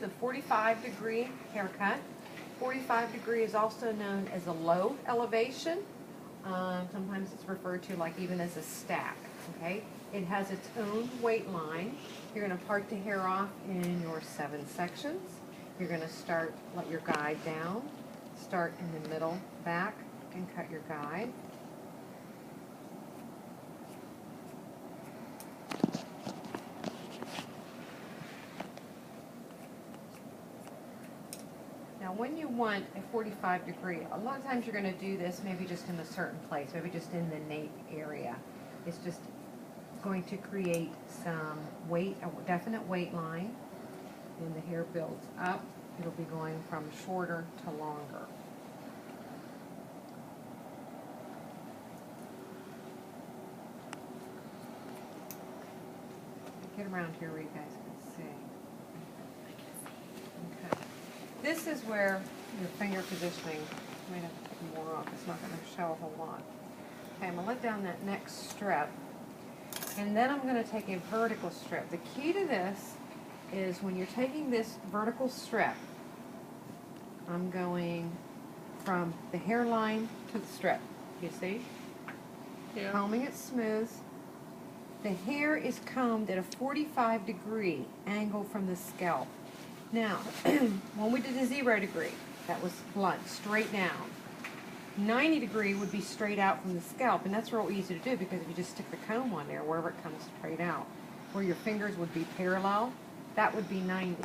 the 45-degree haircut. 45 degree is also known as a low elevation. Sometimes it's referred to like even as a stack, okay? It has its own weight line. You're going to part the hair off in your 7 sections. You're going to let your guide down, start in the middle, back, and cut your guide. Now when you want a 45-degree, a lot of times you're going to do this maybe just in a certain place, maybe just in the nape area. It's just going to create some weight, a definite weight line. When the hair builds up, it'll be going from shorter to longer. Get around here where you guys can see. Okay. This is where your finger positioning, I might have to take more off, it's not going to show a whole lot. Okay, I'm going to let down that next strip, and then I'm going to take a vertical strip. The key to this is when you're taking this vertical strip, I'm going from the hairline to the strip. You see? Yeah. Combing it smooth. The hair is combed at a 45-degree angle from the scalp. Now, when we did a 0-degree, that was blunt, straight down. 90-degree would be straight out from the scalp, and that's real easy to do because if you just stick the comb on there, wherever it comes straight out, where your fingers would be parallel, that would be 90.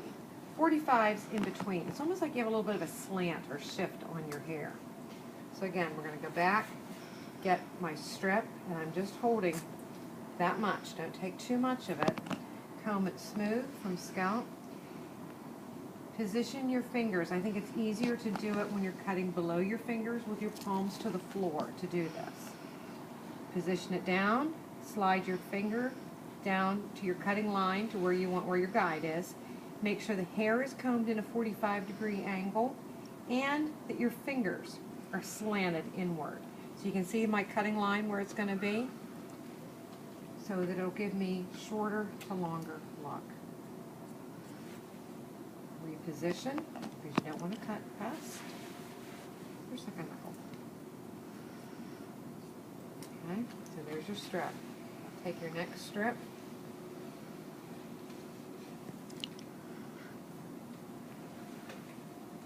45's in between. It's almost like you have a little bit of a slant or shift on your hair. So again, we're going to go back, get my strip, and I'm just holding that much. Don't take too much of it. Comb it smooth from scalp. Position your fingers. I think it's easier to do it when you're cutting below your fingers with your palms to the floor to do this. Position it down. Slide your finger down to your cutting line to where you want, where your guide is. Make sure the hair is combed in a 45-degree angle and that your fingers are slanted inward. So you can see my cutting line where it's going to be, so that it'll give me shorter to longer look. Reposition, because you don't want to cut past your second knuckle. Okay, so there's your strip. Take your next strip.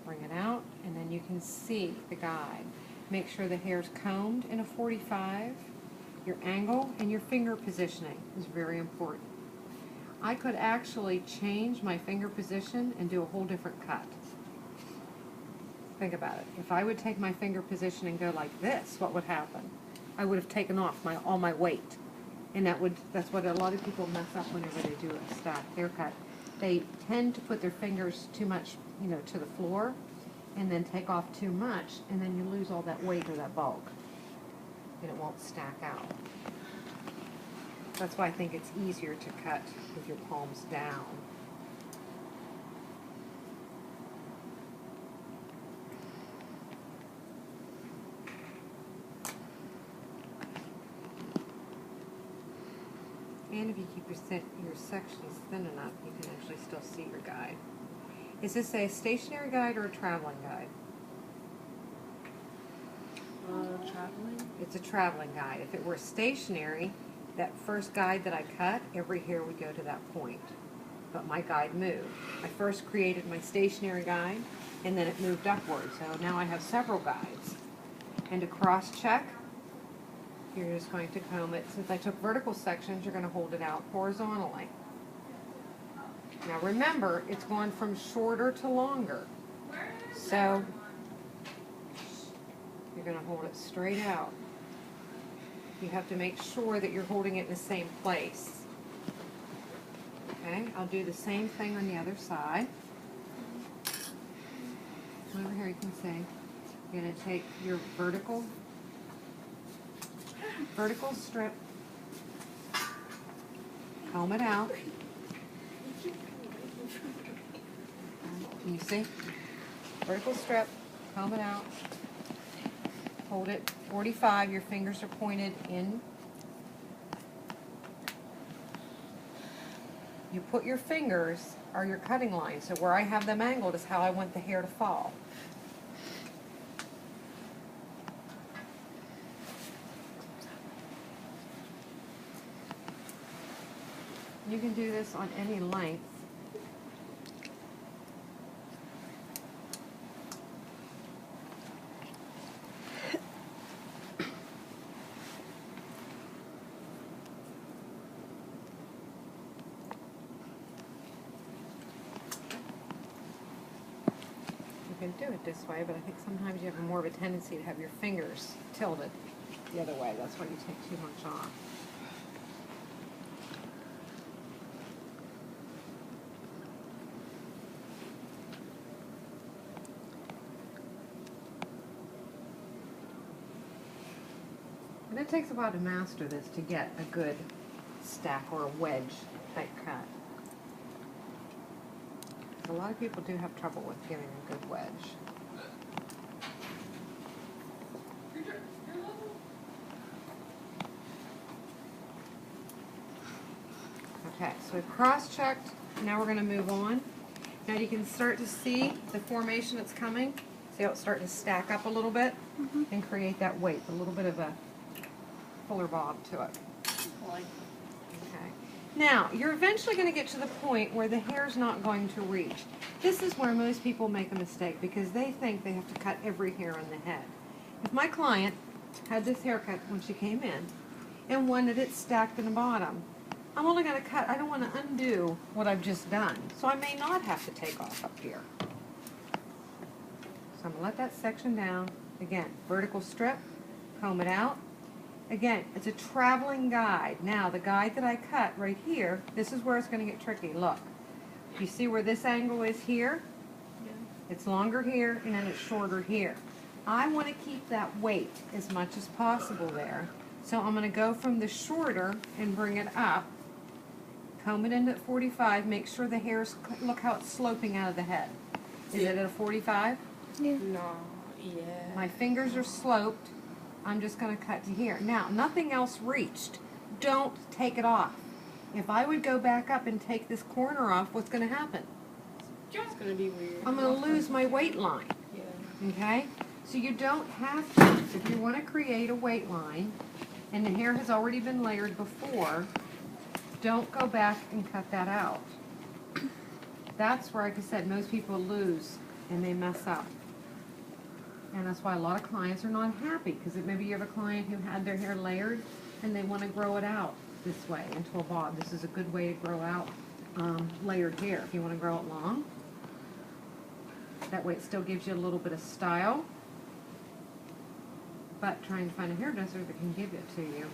Bring it out, and then you can see the guide. Make sure the hair's combed in a 45. Your angle and your finger positioning is very important. I could actually change my finger position and do a whole different cut. Think about it. If I would take my finger position and go like this, what would happen? I would have taken off all my weight. And that's what a lot of people mess up whenever they do a stack haircut. They tend to put their fingers too much, to the floor, and then take off too much, and then you lose all that weight or that bulk, and it won't stack out. That's why I think it's easier to cut with your palms down. And if you keep your sections thin enough, you can actually still see your guide. Is this a stationary guide or a traveling guide? Traveling? It's a traveling guide. If it were stationary, that first guide that I cut, every hair would go to that point. But my guide moved. I first created my stationary guide, and then it moved upward. So now I have several guides. And to cross-check, you're just going to comb it. Since I took vertical sections, you're going to hold it out horizontally. Now remember, it's going from shorter to longer. So you're going to hold it straight out. You have to make sure that you're holding it in the same place. Okay, I'll do the same thing on the other side. Over here you can see, you're going to take your vertical strip, comb it out. Can you see? Vertical strip, comb it out. Hold it 45, your fingers are pointed in. you put your fingers are your cutting line. So where I have them angled is how I want the hair to fall. You can do this on any length. You can do it this way, but I think sometimes you have more of a tendency to have your fingers tilted the other way. That's why you take too much off. And it takes a while to master this to get a good stack or a wedge type cut. A lot of people do have trouble with getting a good wedge. Okay, so we've cross-checked. Now we're going to move on. Now you can start to see the formation that's coming. See how it's starting to stack up a little bit and create that weight, a little bit of a fuller bob to it. Okay. Now, you're eventually going to get to the point where the hair's not going to reach. This is where most people make a mistake because they think they have to cut every hair on the head. If my client had this haircut when she came in and wanted it stacked in the bottom, I'm only going to cut, I don't want to undo what I've just done. So I may not have to take off up here. So I'm going to let that section down. Again, vertical strip, comb it out. Again, it's a traveling guide. Now, the guide that I cut right here, this is where it's going to get tricky. Look, you see where this angle is here? Yeah. It's longer here, and then it's shorter here. I want to keep that weight as much as possible there. So I'm going to go from the shorter and bring it up. Comb it in at 45. Make sure the hair's, look how it's sloping out of the head. Is it at a 45? Yeah. No. Yeah. My fingers are sloped. I'm just going to cut to here. Now, nothing else reached. Don't take it off. If I would go back up and take this corner off, what's going to happen? It's gonna be weird. I'm going to lose my weight line. Yeah. Okay? So you don't have to. If you want to create a weight line, and the hair has already been layered before, don't go back and cut that out. That's where, like I said, most people lose and they mess up. And that's why a lot of clients are not happy, because maybe you have a client who had their hair layered and they want to grow it out this way into a bob. This is a good way to grow out layered hair. If you want to grow it long, that way it still gives you a little bit of style, but trying to find a hairdresser that can give it to you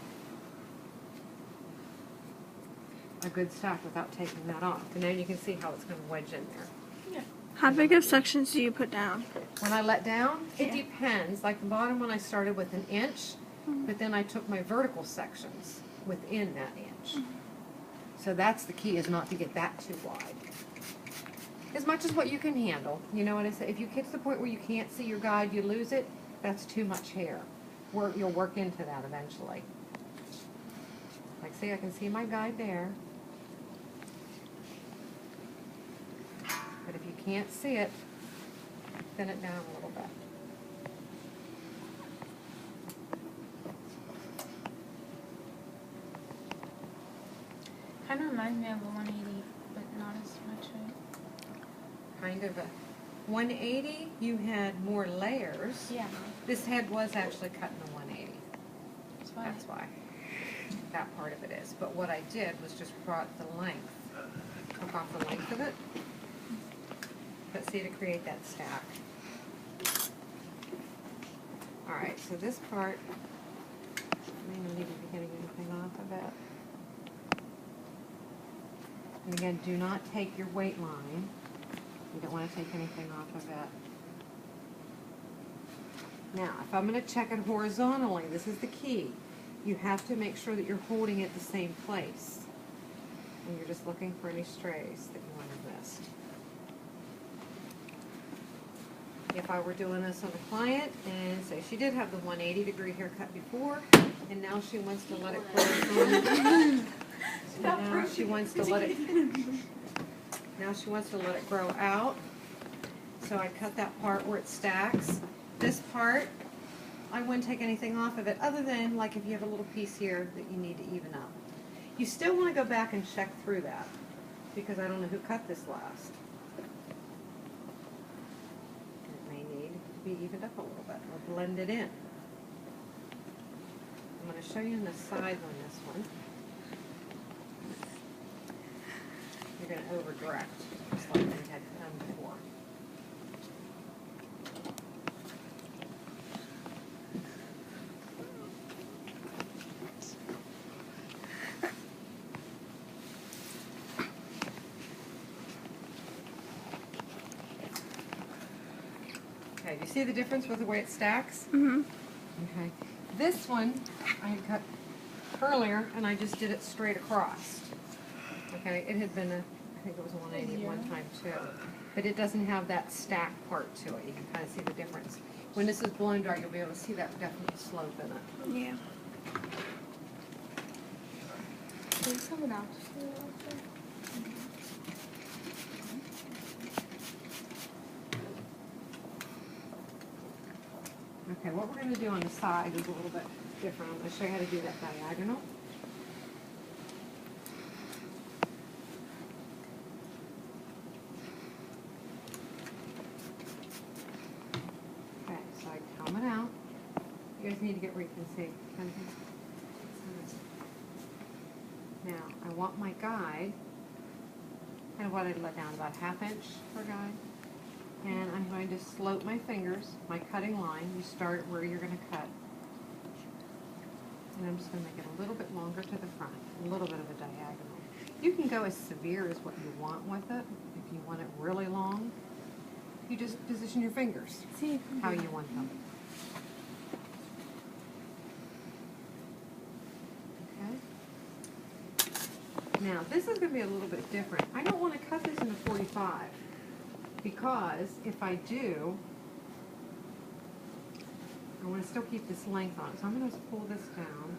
a good stack without taking that off. And now you can see how it's going to wedge in there. Yeah. How big of sections do you put down? When I let down, it Yeah. depends. Like the bottom one I started with 1 inch, but then I took my vertical sections within that inch. So that's the key, is not to get that too wide. As much as what you can handle. You know what I say? If you get to the point where you can't see your guide, you lose it, that's too much hair. You'll work into that eventually. Like, see, I can see my guide there. But if you can't see it, thin it down a little bit. Kind of reminds me of a 180, but not as much. Kind of a 180, you had more layers. Yeah. This head was actually cut in a 180. That's why. That's why. That part of it is. But what I did was just brought the length, took off the length of it. But see, to create that stack. Alright, so this part, I may not even be getting anything off of it. And again, do not take your weight line. You don't want to take anything off of it. Now, if I'm going to check it horizontally, this is the key. You have to make sure that you're holding it the same place. And you're just looking for any strays that you might have missed. If I were doing this on a client, and say she did have the 180-degree haircut before, and now she wants to let it grow So now she wants to let it. Now she wants to let it grow out. So I cut that part where it stacks. This part, I wouldn't take anything off of it other than like if you have a little piece here that you need to even up. You still want to go back and check through that because I don't know who cut this last. It may need to be evened up a little bit or blended in. I'm going to show you on the sides on this one. You're going to over direct just like we had done before. Okay, you see the difference with the way it stacks? Mm-hmm. Okay. This one I had cut earlier and I just did it straight across. Okay, it had been I think it was a 180 at one time too. But it doesn't have that stack part to it. You can kind of see the difference. When this is blown dry, you'll be able to see that definite slope in it. Yeah. There's someone else to do also. Okay, what we're going to do on the side is a little bit different. I'm going to show you how to do that diagonal. Okay, so I comb it out. You guys need to get where you can see. Now, I want my guide, kind of what I'd let down, about a ½ inch per guide. And I'm going to slope my fingers, my cutting line. You start where you're going to cut. And I'm just going to make it a little bit longer to the front, a little bit of a diagonal. You can go as severe as what you want with it. If you want it really long, you just position your fingers how you want them. Okay. Now, this is going to be a little bit different. I don't want to cut this into 45 because if I do, I want to still keep this length on it. So I'm going to pull this down.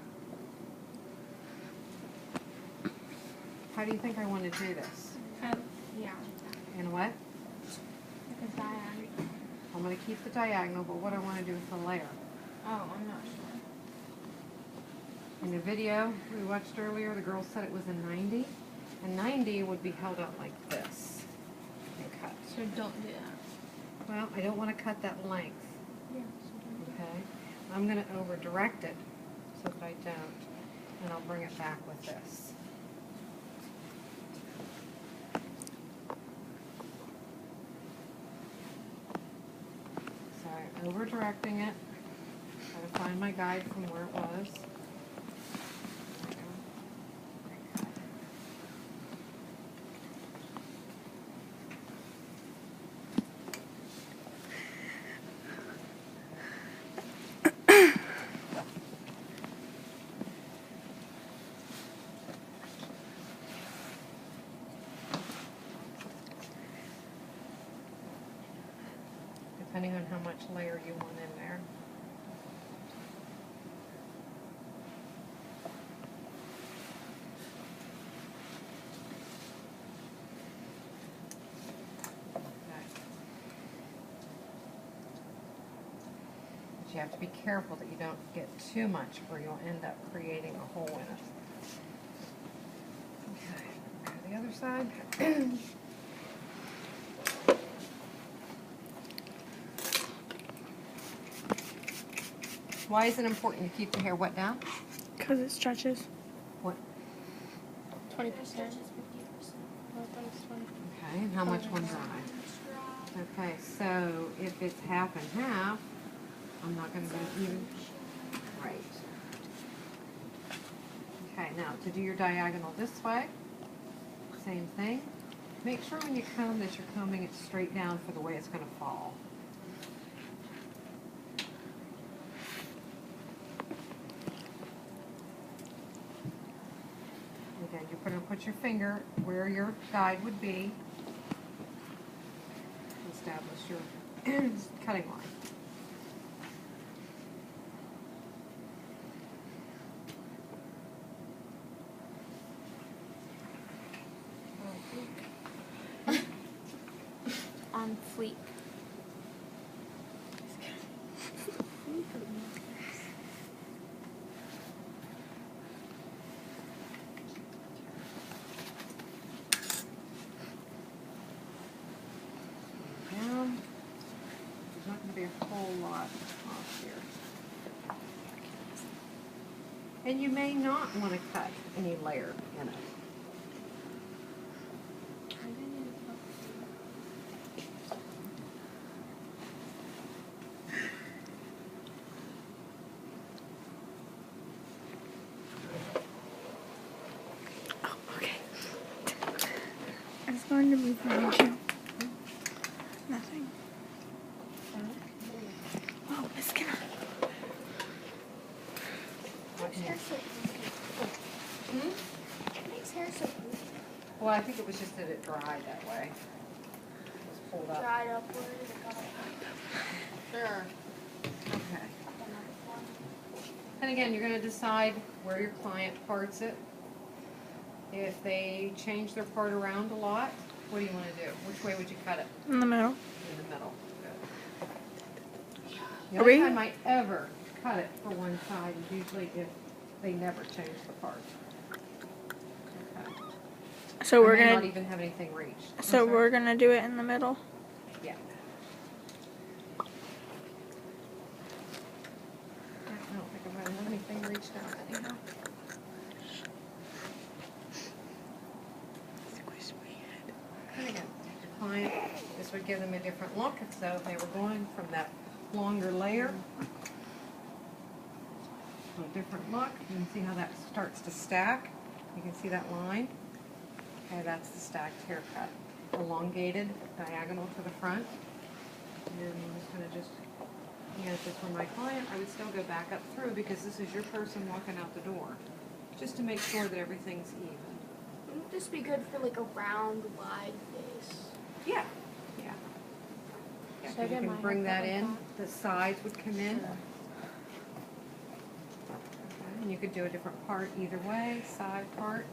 How do you think I want to do this? Yeah. In what? Like a diagonal. I'm going to keep the diagonal, but what I want to do with the layer. Oh, I'm not sure. In the video we watched earlier, the girl said it was a 90. A 90 would be held out like this and cut. So don't do that. Well, I don't want to cut that length, Yeah, so don't do okay? I'm going to over direct it so that I don't, and I'll bring it back with this. So I'm over directing it. Try to find my guide from where it was. Depending on how much layer you want in there. But you have to be careful that you don't get too much or you'll end up creating a hole in it. Okay, go to the other side. Why is it important to keep the hair wet down? Because it stretches. What? 20%. Okay, and how much one dry? Okay, so if it's half and half, I'm not going to get it even. Right. Okay, now to do your diagonal this way, same thing. Make sure when you comb that you're combing it straight down for the way it's going to fall. Again, you're going to put your finger where your guide would be. Establish your cutting line. on fleek. Down. There's not going to be a whole lot off here. And you may not want to cut any layer in it. Oh, okay. I was going to move behind you. Nothing. Oh, Miss Kenna. Makes hair so Hmm? makes hair so Well, I think it was just that it dried that way. It was pulled up. dried upward. It got Sure. Okay. And again, you're going to decide where your client parts it. If they change their part around a lot, what do you want to do? Which way would you cut it? In the middle. In the middle. Good. The Are only we- time I ever cut it for one side is usually if they never change the part. Okay. So we're I may not gonna. even have anything reached. I'm So sorry? we're gonna do it in the middle. Yeah. I don't think I'm going to have anything reached out anyhow. And again, your client, this would give them a different look. So if they were going from that longer layer to a different look, you can see how that starts to stack. You can see that line. Okay, that's the stacked haircut. Elongated, diagonal to the front. And I'm just going to just, if this were my client, I would still go back up through because this is your person walking out the door. Just to make sure that everything's even. Wouldn't this be good for like a round, wide face? Yeah, yeah. Yeah, Should I 'cause you get can my bring that haircut in, like the sides would come in. Okay, and you could do a different part either way, side part,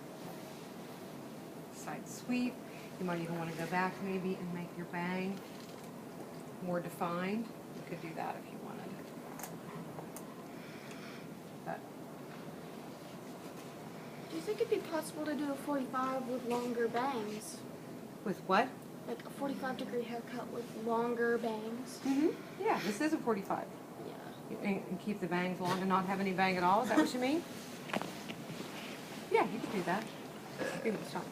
side sweep. You might even want to go back maybe and make your bang more defined. You could do that if you wanted. But Do you think it'd be possible to do a 45 with longer bangs? with what? Like a 45-degree haircut with longer bangs? Mm-hmm. Yeah, this is a 45. Yeah. And keep the bangs long and not have any bang at all? Is that what you mean? Yeah, you could do that. You can stop.